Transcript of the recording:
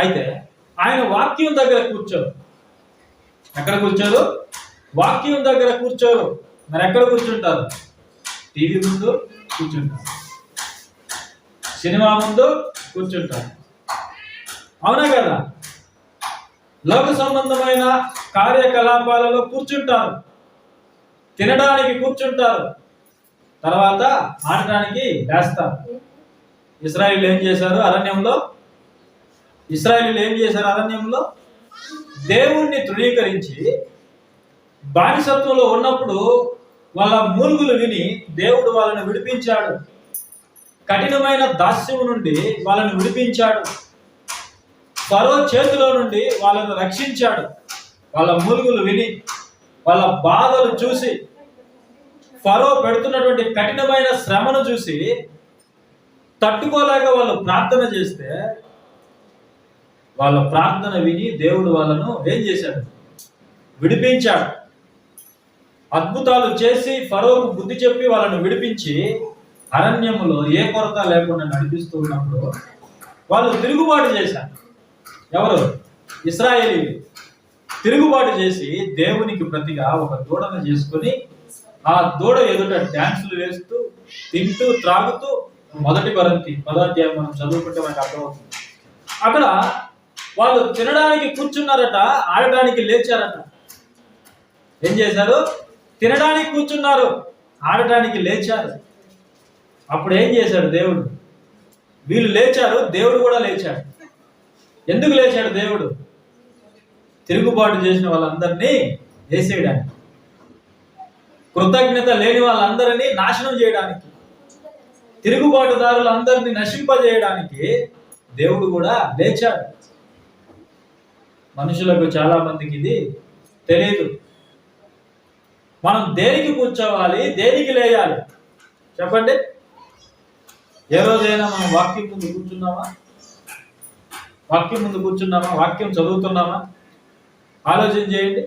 అయితే ఆయన వాక్యం దగ్గర కూర్చోరు. ఎక్కడ కూర్చోరు? వాక్యం దగ్గర కూర్చోరు. మరి ఎక్కడ కూర్చుంటారు? టీవీ ముందు కూర్చుంటారు, సినిమా ముందు కూర్చుంటారు. అవునా కదా? లోక సంబంధమైన కార్యకలాపాలలో కూర్చుంటారు, తినడానికి కూర్చుంటారు, తర్వాత ఆడటానికి వేస్తారు. ఇశ్రాయేలు ఏం చేశారు అరణ్యంలో? దేవుణ్ణి తృణీకరించి బానిసత్వంలో ఉన్నప్పుడు వాళ్ళ మూలుగులు విని దేవుడు వాళ్ళని విడిపించాడు. కఠినమైన దాస్యము నుండి వాళ్ళని విడిపించాడు. ఫరో చేతిలో నుండి వాళ్ళను రక్షించాడు. వాళ్ళ మూలుగులు విని, వాళ్ళ బాధలు చూసి, ఫరో పెడుతున్నటువంటి కఠినమైన శ్రమను చూసి తట్టుకోలేక వాళ్ళు ప్రార్థన చేస్తే, వాళ్ళ ప్రార్థన విని దేవుడు వాళ్ళను ఏం చేశాడు? విడిపించాడు. అద్భుతాలు చేసి ఫరోకు బుద్ధి చెప్పి వాళ్ళను విడిపించి అరణ్యములో ఏ కొరత లేకుండా నడిపిస్తూ ఉన్నప్పుడు వాళ్ళు తిరుగుబాటు చేశారు. ఎవరు? ఇశ్రాయేలీయులు తిరుగుబాటు చేసి దేవునికి ప్రతిగా ఒక దూడను చేసుకొని ఆ దూడ ఎదుట డ్యాన్సులు వేస్తూ, తింటూ, త్రాగుతూ, మొదటి కొరింథీ 10వ అధ్యాయం మనం చదువుకుంటే మనకు అర్థమవుతుంది. అక్కడ వాళ్ళు తినడానికి కూర్చున్నారట, ఆడటానికి లేచారట. ఏం చేశారు? తినడానికి కూర్చున్నారు, ఆడటానికి లేచారు. అప్పుడు ఏం చేశాడు దేవుడు? వీళ్ళు లేచారు, దేవుడు కూడా లేచాడు. ఎందుకు లేచాడు దేవుడు? తిరుగుబాటు చేసిన వాళ్ళందరినీ వేసేయడానికి, కృతజ్ఞత లేని వాళ్ళందరినీ నాశనం చేయడానికి, తిరుగుబాటుదారులందరినీ నశింపజేయడానికి దేవుడు కూడా లేచాడు. మనుషులకు చాలా మందికి ఇది తెలియదు. మనం దేనికి కూర్చోవాలి, దేనికి లేయాలి? చెప్పండి. ఏ రోజైనా మనం వాక్యం ముందు కూర్చున్నామా? వాక్యం చదువుతున్నామా? ఆలోచన చేయండి.